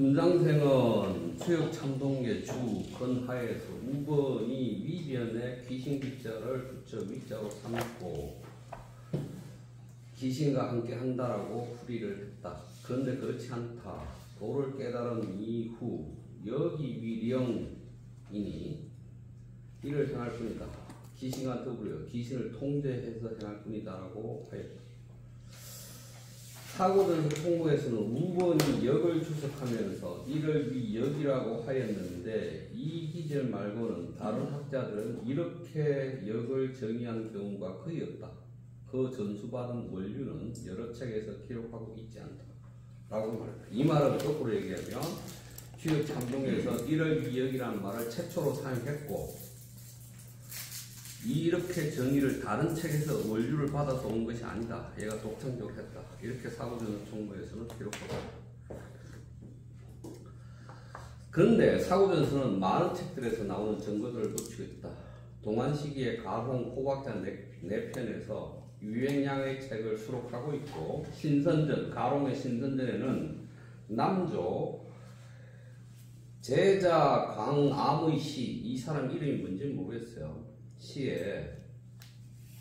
분장생은 수역 참동계 주 근하에서 우번이 위변에 귀신 기자를 붙여 위자로 삼고 귀신과 함께 한다라고 풀이를 했다. 그런데 그렇지 않다. 도를 깨달은 이후 여기 위령이니 이를 행할 뿐이다. 귀신과 더불어 귀신을 통제해서 행할 뿐이다라고 하였다. 사고전서 통보에서는 우번이 역을 주석하면서 이를 위역이라고 하였는데 이 기절 말고는 다른 학자들은 이렇게 역을 정의한 경우가 거의 없다. 그 전수받은 원류는 여러 책에서 기록하고 있지 않다. 라고 말했다. 이 말은 거꾸로 얘기하면 주역 참동에서 이를 위역이라는 말을 최초로 사용했고 이렇게 정의를 다른 책에서 원류를 받아서 온 것이 아니다. 얘가 독창적으로 했다. 이렇게 사고전서 총무에서는 기록하고 있다. 그런데 사고전서는 많은 책들에서 나오는 증거들을 놓치고 있다. 동안 시기에 가공 호박자 4편에서 유행량의 책을 수록하고 있고 신선전, 가롱의 신선전에는 남조 제자 강암의 시, 이 사람 이름이 뭔지 모르겠어요. 시에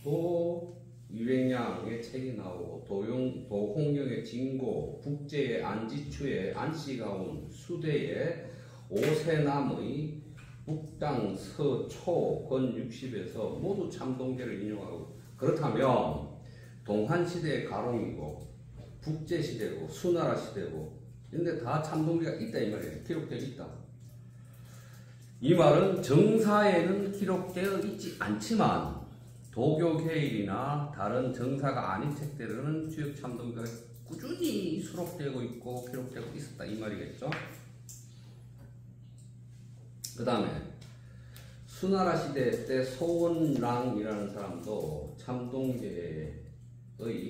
또 유행량의 책이 나오고 도홍경의 진고, 북제의 안지추의 안씨가온, 수대의 오세남의 북당 서초 권 60에서 모두 참동계를 인용하고 그렇다면 동한시대의 가롱이고 북제시대고 수나라 시대고 근데 다 참동계가 있다 이 말이에요. 기록되어 있다. 이 말은 정사에는 기록되어 있지 않지만 도교계일이나 다른 정사가 아닌 책들은 주역 참동계가 꾸준히 수록되고 있고 기록되고 있었다 이 말이겠죠. 그 다음에 수나라 시대 때 소원랑이라는 사람도 참동계의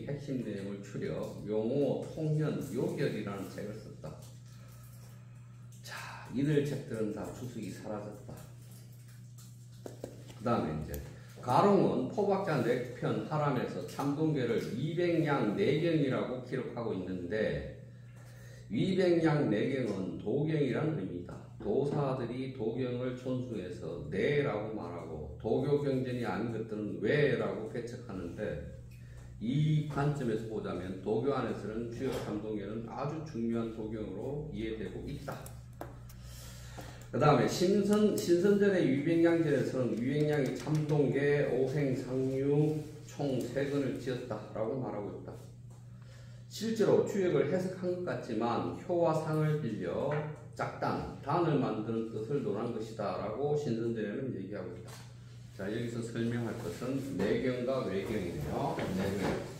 핵심 내용을 추려 용호, 통현, 요결이라는 책을 썼다. 자, 이들 책들은 다 주석이 사라졌다. 그 다음에 이제 가롱은 포박자 4편 하람에서 참동계를 200량 4경이라고 기록하고 있는데 위백량 4경은 도경이란 의미다. 도사들이 도경을 존숭해서 네라고 말하고 도교 경전이 아닌 것들은 왜라고 개척하는데 이 관점에서 보자면 도교 안에서는 주역 참동계는 아주 중요한 도경으로 이해되고 있다. 그 다음에 신선전의 위백량전에서는 위백량이 참동계, 오행상류 총 3건을 지었다라고 말하고 있다. 실제로 주역을 해석한 것 같지만 효와 상을 빌려 짝단, 단을 만드는 뜻을 논한 것이다 라고 신선전에는 얘기하고 있다. 자, 여기서 설명할 것은 내경과 외경이네요. 내경.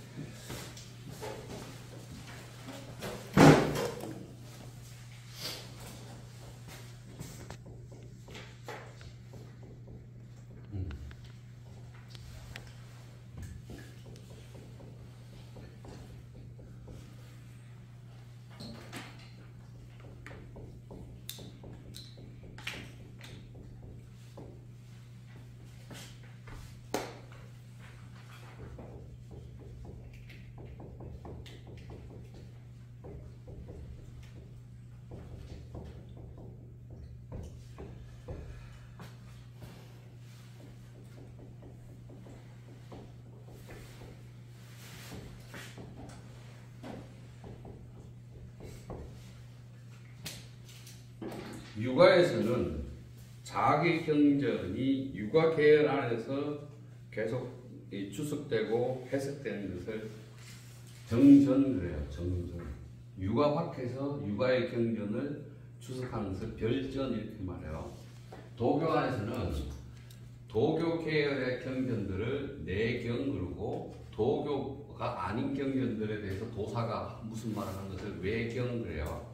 육아에서는 자기 경전이 육아 계열 안에서 계속 주석되고 해석되는 것을 정전을 해요. 정전. 육아 밖에서 육아의 경전을 주석하는 것을 별전 이렇게 말해요. 도교 안에서는 도교 계열의 경전들을 내경 그러고 도교가 아닌 경전들에 대해서 도사가 무슨 말을 하는 것을 외경 그래요.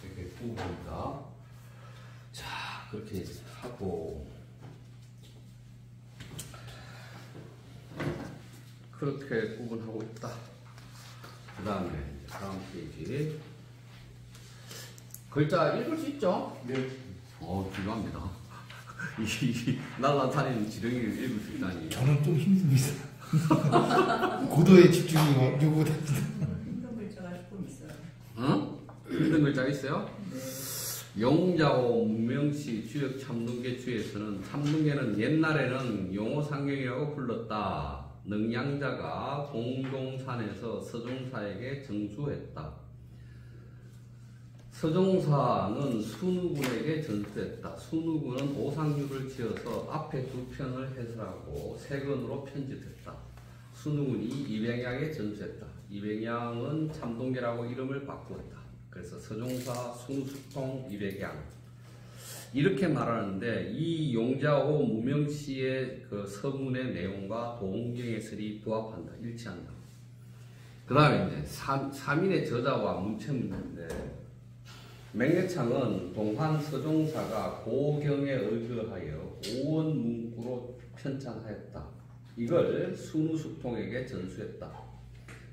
이렇게 구분합니다. 자, 그렇게 하고 그렇게 구분하고 있다. 그 다음에 다음 페이지 글자 읽을 수 있죠? 네. 중요합니다. 이 날라다니는 지렁이를 읽을 수 있다니. 저는 좀 힘듭니다. 고도의 집중이 요구됩니다. 힘든 글자가 조금 있어요. 응? 힘든 글자가 있어요? 네. 용자호 문명시 주역 참동계 주에서는 참동계는 옛날에는 용호상경이라고 불렀다. 능양자가 공동산에서 서종사에게 전수했다. 서종사는 순우군에게 전수했다. 순우군은 오상류를 지어서 앞에 두 편을 해설하고 세 권으로 편집했다. 순우군이 이백양에 전수했다. 이백양은 참동계라고 이름을 바꾸었다. 그래서 서종사, 순우수통, 이백양 이렇게 말하는데 이 용자호 무명시의 그 서문의 내용과 도홍경의 설이 부합한다. 일치한다. 그 다음에 이제 삼인의 저자와 문체 문제인데 맹래창은 동한 서종사가 고경에 의거하여 오원 문구로 편찬하였다. 이걸 순우수통에게 전수했다.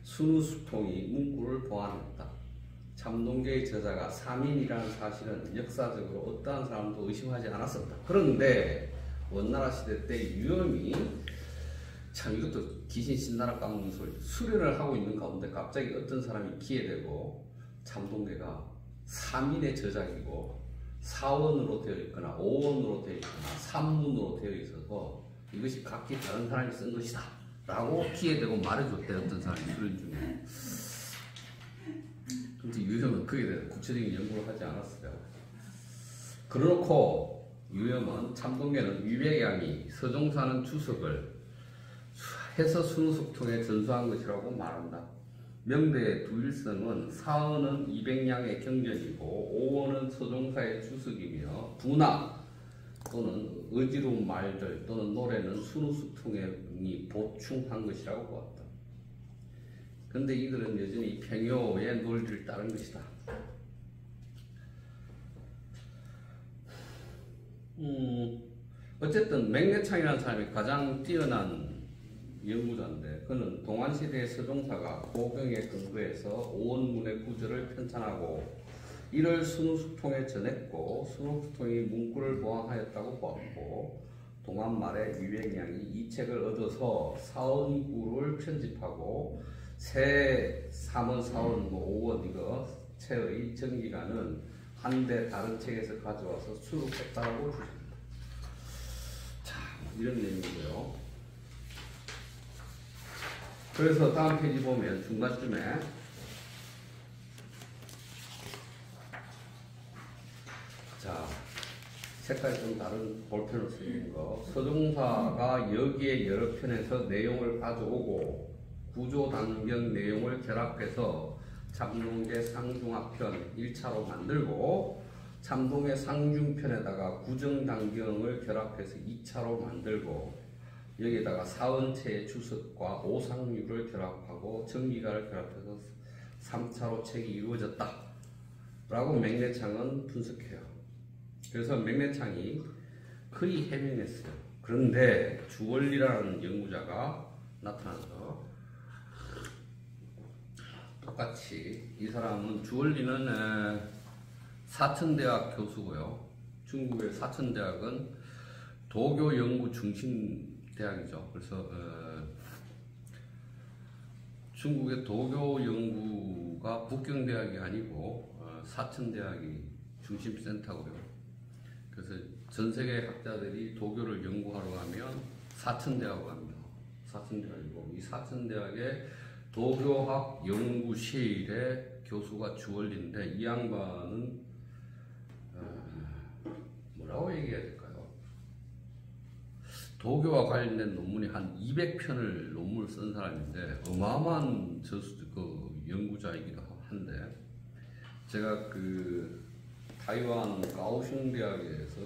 순우수통이 문구를 보완했다. 참동계의 저자가 삼인이라는 사실은 역사적으로 어떠한 사람도 의심하지 않았었다. 그런데 원나라 시대 때 유염이 참 이것도 귀신 신나라 까먹는 소리 수련을 하고 있는 가운데 갑자기 어떤 사람이 기회되고 참동계가 삼인의 저작이고 사원으로 되어 있거나 오원으로 되어 있거나 삼문으로 되어 있어서 이것이 각기 다른 사람이 쓴 것이다 라고 기회되고 말해줬대. 어떤 사람이 수련 중에. 근데 유염은 거기에 대해서 구체적인 연구를 하지 않았어요. 그렇고 유염은 참동계는 위백양이 서종사는 주석을 해서 순우수통에 전수한 것이라고 말한다. 명대의 두일성은 사언은 이백양의 경전이고 오원은 서종사의 주석이며 부나 또는 의지로운 말들 또는 노래는 순우수통이 보충한 것이라고 보았다. 그런데 이들은 여전히 평효의 논리를 따른 것이다. 어쨌든 맹래창이라는 사람이 가장 뛰어난 연구자인데 그는 동안시대의 서종사가 고경에 근거해서 오원문의 구절을 편찬하고 이를 순우수통에 전했고 순우수통이 문구를 보완하였다고 보았고 동안말에 위백양이 이 책을 얻어서 사원구를 편집하고 새 3원, 4원, 5원 이거 채의 정기가는 한데 다른 책에서 가져와서 수록했다고 주십니다. 자, 이런 내용이고요. 그래서 다음 페이지 보면 중간쯤에 자, 색깔이 좀 다른 볼펜으로 쓰인 거 서종사가 여기에 여러 편에서 내용을 가져오고 구조 단경 내용을 결합해서 참동계 상중하편 1차로 만들고 참동계 상중편에다가 구정 단경을 결합해서 2차로 만들고 여기에다가 사원체의 주석과 오상류를 결합하고 정기가를 결합해서 3차로 책이 이루어졌다 라고 맹래창은 분석해요. 그래서 맹래창이 거의 해명했어요. 그런데 주원리라는 연구자가 나타나서 똑같이 이 사람은 주원리는 사천대학 교수고요. 중국의 사천대학은 도교 연구 중심 대학이죠. 그래서 중국의 도교 연구가 북경대학이 아니고 사천대학이 중심센터고요. 그래서 전 세계 학자들이 도교를 연구하러 가면 사천대학으로 갑니다. 사천대학이고 이 사천대학의 도교학 연구실의 교수가 주원리인데 이 양반은 뭐라고 얘기해야 될까요? 도교와 관련된 논문이 한 200편을 논문을 쓴 사람인데 어마어마한 그 연구자이기도 한데 제가 그 타이완 가오슝 대학에서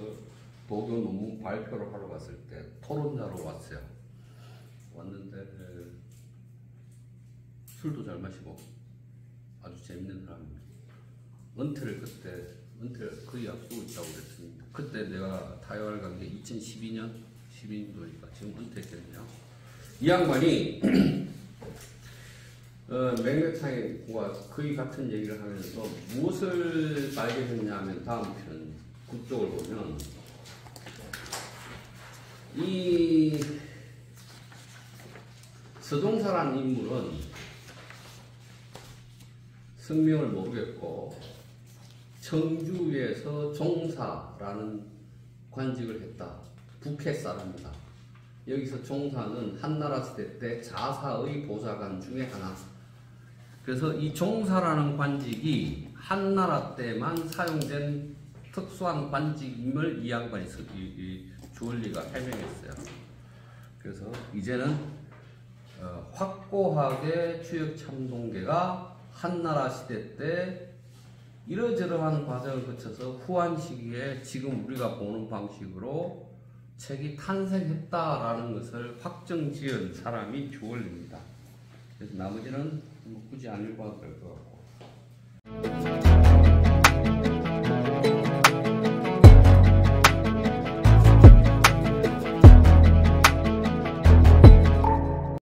도교 논문 발표를 하러 갔을 때 토론자로 왔어요. 왔는데 술도 잘 마시고 아주 재밌는 사람입니다. 은퇴를 거의 앞두고 있다고 그랬습니다. 그때 내가 타이완을 간 게 2012년 12년도니까 지금 은퇴했거든요. 이 양반이 맹래창과 거의 같은 얘기를 하면서 무엇을 발견했냐면 다음 편 국쪽을 보면 이 서종사라는 인물은 성명을 모르겠고 청주에서 종사라는 관직을 했다. 북해 사람이다. 여기서 종사는 한나라 시대 때 자사의 보좌관 중에 하나. 그래서 이 종사라는 관직이 한나라 때만 사용된 특수한 관직임을 이 양반이 주얼리가 해명했어요. 그래서 이제는 확고하게 추역 참동계가 한나라 시대 때 이러저러한 과정을 거쳐서 후한 시기에 지금 우리가 보는 방식으로 책이 탄생했다라는 것을 확정지은 사람이 주얼리입니다. 그래서 나머지는 굳이 안 읽어도 될 것 같고.